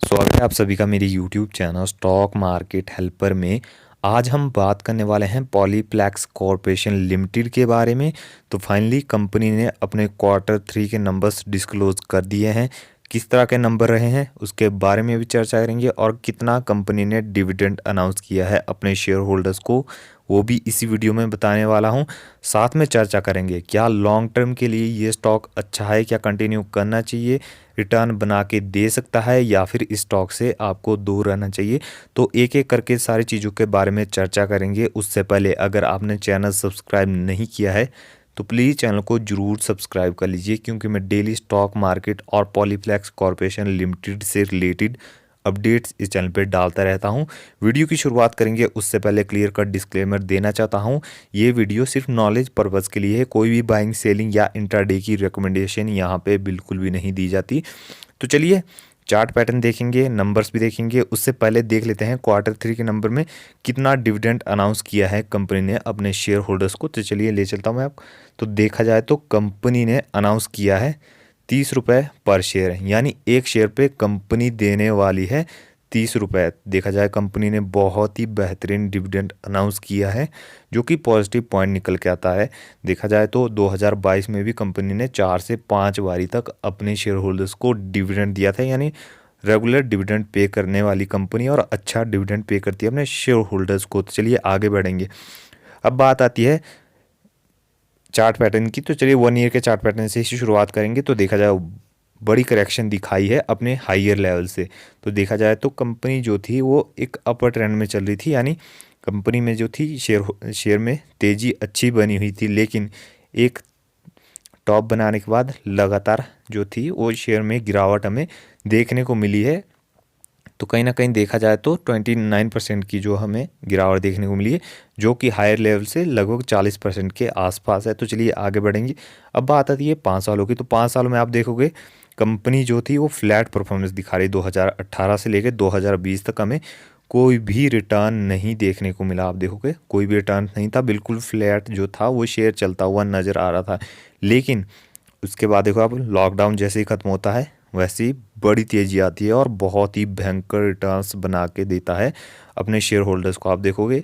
स्वागत है आप सभी का मेरे YouTube channel stock market helper में। आज हम बात करने वाले हैं पॉलीप्लेक्स कॉरपोरेशन लिमिटेड के बारे में। तो फाइनली कंपनी ने अपने क्वार्टर 3 के नंबर्स डिस्क्लोज कर दिए हैं। किस तरह के नंबर रहे हैं उसके बारे में भी चर्चा करेंगे और कितना कंपनी ने डिविडेंड अनाउंस किया है अपने शेयर होल्डर्स को, वो भी इसी वीडियो में बताने वाला हूं। साथ में चर्चा करेंगे क्या लॉन्ग टर्म के लिए ये स्टॉक अच्छा है, क्या कंटिन्यू करना चाहिए, रिटर्न बना के दे सकता है या फिर इस स्टॉक से आपको दूर रहना चाहिए। तो एक एक करके सारी चीज़ों के बारे में चर्चा करेंगे। उससे पहले अगर आपने चैनल सब्सक्राइब नहीं किया है तो प्लीज़ चैनल को ज़रूर सब्सक्राइब कर लीजिए, क्योंकि मैं डेली स्टॉक मार्केट और पॉलीप्लेक्स कॉरपोरेशन लिमिटेड से रिलेटेड अपडेट्स इस चैनल पे डालता रहता हूं। वीडियो की शुरुआत करेंगे उससे पहले क्लियर कट डिस्क्लेमर देना चाहता हूं। ये वीडियो सिर्फ नॉलेज पर्पज़ के लिए है, कोई भी बाइंग सेलिंग या इंट्राडे की रिकमेंडेशन यहाँ पे बिल्कुल भी नहीं दी जाती। तो चलिए चार्ट पैटर्न देखेंगे, नंबर्स भी देखेंगे। उससे पहले देख लेते हैं क्वार्टर 3 के नंबर में कितना डिविडेंड अनाउंस किया है कंपनी ने अपने शेयर होल्डर्स को। तो चलिए ले चलता हूँ मैं आपको। तो देखा जाए तो कंपनी ने अनाउंस किया है 30 रुपये पर शेयर है, यानी एक शेयर पे कंपनी देने वाली है 30 रुपये। देखा जाए कंपनी ने बहुत ही बेहतरीन डिविडेंड अनाउंस किया है, जो कि पॉजिटिव पॉइंट निकल के आता है। देखा जाए तो 2022 में भी कंपनी ने 4 से 5 बारी तक अपने शेयर होल्डर्स को डिविडेंड दिया था, यानी रेगुलर डिविडेंड पे करने वाली कंपनी और अच्छा डिविडेंड पे करती है अपने शेयर होल्डर्स को। तो चलिए आगे बढ़ेंगे। अब बात आती है चार्ट पैटर्न की। तो चलिए 1 ईयर के चार्ट पैटर्न से ही शुरुआत करेंगे। तो देखा जाए बड़ी करेक्शन दिखाई है अपने हायर लेवल से। तो देखा जाए तो कंपनी जो थी वो एक अपर ट्रेंड में चल रही थी, यानी कंपनी में जो थी शेयर में तेज़ी अच्छी बनी हुई थी, लेकिन एक टॉप बनाने के बाद लगातार जो थी वो शेयर में गिरावट हमें देखने को मिली है। तो कहीं ना कहीं देखा जाए तो 29% की जो हमें गिरावट देखने को मिली है, जो कि हायर लेवल से लगभग 40% के आसपास है। तो चलिए आगे बढ़ेंगे। अब बात आती है 5 सालों की। तो 5 सालों में आप देखोगे कंपनी जो थी वो फ्लैट परफॉर्मेंस दिखा रही। 2018 से लेकर 2020 तक हमें कोई भी रिटर्न नहीं देखने को मिला। आप देखोगे कोई भी रिटर्न नहीं था, बिल्कुल फ्लैट जो था वो शेयर चलता हुआ नज़र आ रहा था। लेकिन उसके बाद देखो, अब लॉकडाउन जैसे ही ख़त्म होता है वैसे ही बड़ी तेज़ी आती है और बहुत ही भयंकर रिटर्न्स बना के देता है अपने शेयर होल्डर्स को। आप देखोगे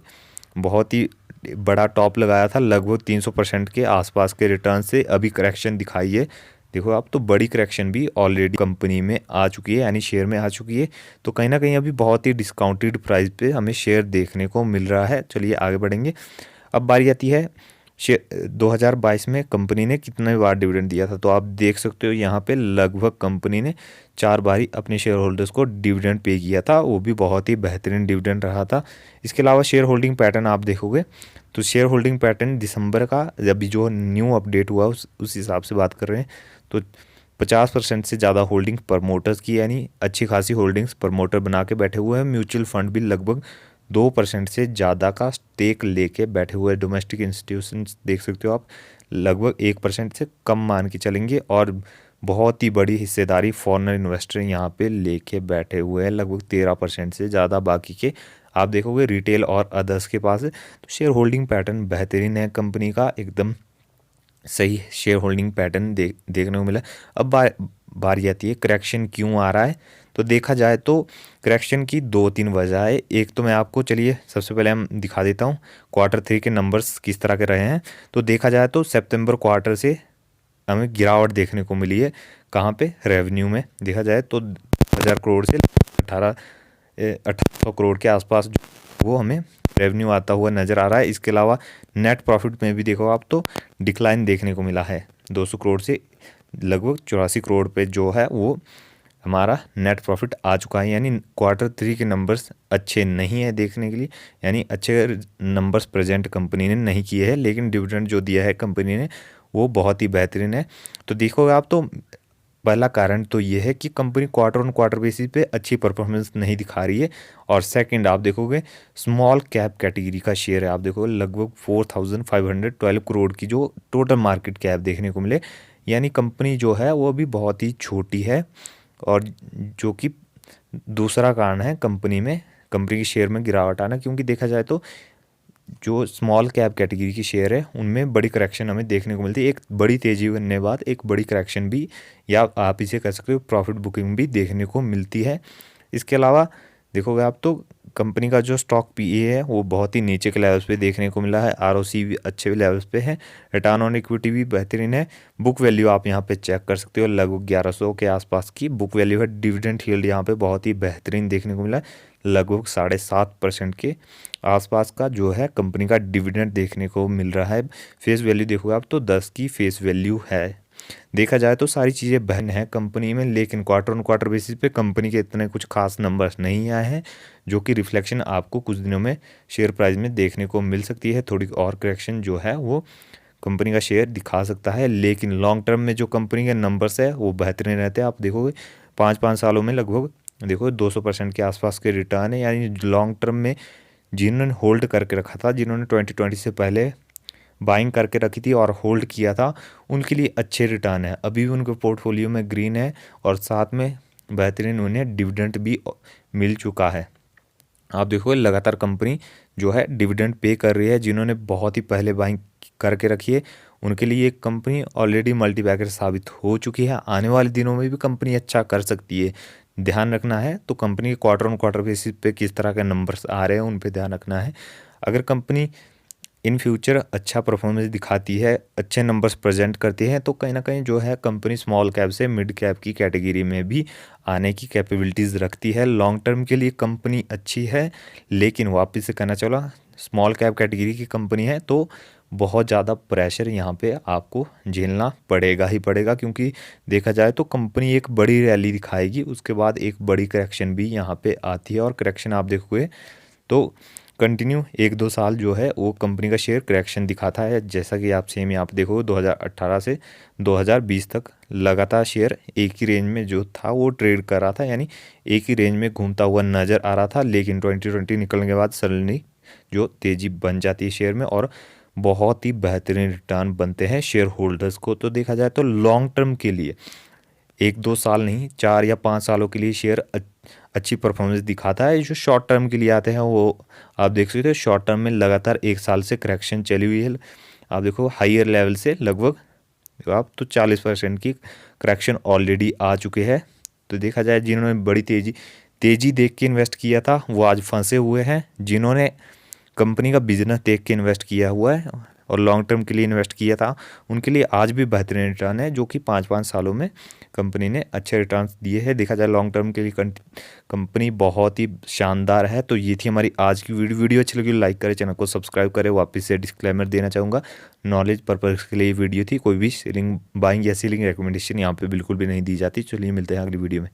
बहुत ही बड़ा टॉप लगाया था, लगभग 300% के आसपास के रिटर्न से अभी करेक्शन दिखाई है। देखो आप, तो बड़ी करेक्शन भी ऑलरेडी कंपनी में आ चुकी है, यानी शेयर में आ चुकी है। तो कहीं ना कहीं अभी बहुत ही डिस्काउंटेड प्राइस पे हमें शेयर देखने को मिल रहा है। चलिए आगे बढ़ेंगे। अब बारी आती है 2022 में कंपनी ने कितने बार डिविडेंड दिया था। तो आप देख सकते हो यहाँ पे लगभग कंपनी ने 4 बार ही अपने शेयर होल्डर्स को डिविडेंड पे किया था, वो भी बहुत ही बेहतरीन डिविडेंड रहा था। इसके अलावा शेयर होल्डिंग पैटर्न आप देखोगे तो शेयर होल्डिंग पैटर्न दिसंबर का जब भी जो न्यू अपडेट हुआ उस हिसाब से बात कर रहे हैं। तो 50% से ज़्यादा होल्डिंग प्रमोटर्स की, यानी अच्छी खासी होल्डिंग्स प्रमोटर बना के बैठे हुए हैं। म्यूचुअल फंड भी लगभग 2% से ज़्यादा का स्टेक लेके बैठे हुए डोमेस्टिक इंस्टीट्यूशंस देख सकते हो आप, लगभग 1% से कम मान के चलेंगे। और बहुत ही बड़ी हिस्सेदारी फॉरेनर इन्वेस्टर यहाँ पे लेके बैठे हुए हैं, लगभग 13% से ज़्यादा। बाकी के आप देखोगे रिटेल और अदर्स के पास है। तो शेयर होल्डिंग पैटर्न बेहतरीन है कंपनी का, एकदम सही शेयर होल्डिंग पैटर्न देखने को मिला। अब बारी आती है करेक्शन क्यों आ रहा है। तो देखा जाए तो करेक्शन की 2-3 वजह है। एक तो मैं आपको, चलिए सबसे पहले हम दिखा देता हूँ क्वार्टर 3 के नंबर्स किस तरह के रहे हैं। तो देखा जाए तो सितंबर क्वार्टर से हमें गिरावट देखने को मिली है। कहाँ पे? रेवेन्यू में देखा जाए तो 1000 करोड़ से 1800 करोड़ के आसपास वो हमें रेवेन्यू आता हुआ नज़र आ रहा है। इसके अलावा नेट प्रॉफिट में भी देखो आप तो डिक्लाइन देखने को मिला है, 200 करोड़ से लगभग 84 करोड़ पे जो है वो हमारा नेट प्रॉफिट आ चुका है। यानी क्वार्टर 3 के नंबर्स अच्छे नहीं है देखने के लिए, यानी अच्छे नंबर्स प्रेजेंट कंपनी ने नहीं किए हैं, लेकिन डिविडेंड जो दिया है कंपनी ने वो बहुत ही बेहतरीन है। तो देखोगे आप तो पहला कारण तो ये है कि company quarter on quarter basis पे अच्छी परफॉर्मेंस नहीं दिखा रही है। और सेकंड आप देखोगे स्मॉल कैप कैटेगरी का शेयर है, आप देखोगे लगभग 4512 करोड़ की जो टोटल मार्केट कैप देखने को मिले, यानी कंपनी जो है वो अभी बहुत ही छोटी है। और जो कि दूसरा कारण है कंपनी की शेयर में गिरावट आना, क्योंकि देखा जाए तो जो स्मॉल कैप कैटेगरी की शेयर है उनमें बड़ी करेक्शन हमें देखने को मिलती है। एक बड़ी तेज़ी बनने के बाद एक बड़ी करेक्शन भी, या आप इसे कह सकते हो प्रॉफिट बुकिंग भी देखने को मिलती है। इसके अलावा देखोगे आप तो कंपनी का जो स्टॉक पीए है वो बहुत ही नीचे के लेवल्स पे देखने को मिला है। आरओसी भी अच्छे लेवल्स पे है, रिटर्न ऑन इक्विटी भी बेहतरीन है। बुक वैल्यू आप यहाँ पे चेक कर सकते हो, लगभग 1100 के आसपास की बुक वैल्यू है। डिविडेंड यील्ड यहाँ पे बहुत ही बेहतरीन देखने को मिला है, लगभग 7.5% के आसपास का जो है कंपनी का डिविडेंड देखने को मिल रहा है। फेस वैल्यू देखोगे आप तो 10 की फेस वैल्यू है। देखा जाए तो सारी चीज़ें बहन है कंपनी में, लेकिन क्वार्टर ऑन क्वार्टर बेसिस पे कंपनी के इतने कुछ खास नंबर्स नहीं आए हैं, जो कि रिफ्लेक्शन आपको कुछ दिनों में शेयर प्राइस में देखने को मिल सकती है। थोड़ी और करेक्शन जो है वो कंपनी का शेयर दिखा सकता है, लेकिन लॉन्ग टर्म में जो कंपनी के नंबर्स है वो बेहतरीन रहते हैं। आप देखोगे 5-5 सालों में लगभग देखो 200% के आसपास के रिटर्न है। यानी लॉन्ग टर्म में जिन्होंने होल्ड करके रखा था, जिन्होंने 2020 से पहले बाइंग करके रखी थी और होल्ड किया था, उनके लिए अच्छे रिटर्न है। अभी भी उनके पोर्टफोलियो में ग्रीन है और साथ में बेहतरीन उन्हें डिविडेंड भी मिल चुका है। आप देखोगे लगातार कंपनी जो है डिविडेंड पे कर रही है। जिन्होंने बहुत ही पहले बाइंग करके रखी है उनके लिए एक कंपनी ऑलरेडी मल्टीबैगर साबित हो चुकी है। आने वाले दिनों में भी कंपनी अच्छा कर सकती है। ध्यान रखना है तो कंपनी के क्वार्टर ऑन क्वार्टर बेसिस पे किस तरह के नंबर्स आ रहे हैं उन पे ध्यान रखना है। अगर कंपनी इन फ्यूचर अच्छा परफॉर्मेंस दिखाती है, अच्छे नंबर्स प्रेजेंट करती है, तो कहीं ना कहीं जो है कंपनी स्मॉल कैप से मिड कैप की कैटेगरी में भी आने की कैपेबिलिटीज़ रखती है। लॉन्ग टर्म के लिए कंपनी अच्छी है, लेकिन वापस से कहना चला स्मॉल कैप कैटेगरी की कंपनी है तो बहुत ज़्यादा प्रेशर यहाँ पे आपको झेलना पड़ेगा ही पड़ेगा, क्योंकि देखा जाए तो कंपनी एक बड़ी रैली दिखाएगी, उसके बाद एक बड़ी करेक्शन भी यहाँ पे आती है। और करेक्शन आप देखोगे तो कंटिन्यू 1-2 साल जो है वो कंपनी का शेयर करेक्शन दिखाता है। जैसा कि आप सेम यहाँ पे देखो 2018 से 2020 तक लगातार शेयर एक ही रेंज में जो था वो ट्रेड कर रहा था, यानी एक ही रेंज में घूमता हुआ नज़र आ रहा था। लेकिन 2020 निकलने के बाद सडनली जो तेज़ी बन जाती है शेयर में और बहुत ही बेहतरीन रिटर्न बनते हैं शेयर होल्डर्स को। तो देखा जाए तो लॉन्ग टर्म के लिए 1-2 साल नहीं 4 या 5 सालों के लिए शेयर अच्छी परफॉर्मेंस दिखाता है। जो शॉर्ट टर्म के लिए आते हैं वो आप देख सकते हो शॉर्ट टर्म में लगातार 1 साल से करेक्शन चली हुई है। आप देखो हाइयर लेवल से लगभग आप तो 40% की करेक्शन ऑलरेडी आ चुके हैं। तो देखा जाए जिन्होंने बड़ी तेज़ी देख के इन्वेस्ट किया था वो आज फंसे हुए हैं। जिन्होंने कंपनी का बिजनेस देख के इन्वेस्ट किया हुआ है और लॉन्ग टर्म के लिए इन्वेस्ट किया था उनके लिए आज भी बेहतरीन रिटर्न है, जो कि 5-5 सालों में कंपनी ने अच्छे रिटर्न दिए हैं। देखा जाए लॉन्ग टर्म के लिए कंपनी बहुत ही शानदार है। तो ये थी हमारी आज की वीडियो अच्छी लगी लाइक करें, चैनल को सब्सक्राइब करें। वापस से डिस्क्लेमर देना चाहूँगा, नॉलेज पर्पज़ के लिए वीडियो थी, कोई भी सेलिंग बाइंग या सेलिंग रिकमेंडेशन यहाँ पे बिल्कुल भी नहीं दी जाती। चलिए मिलते हैं अगली वीडियो में।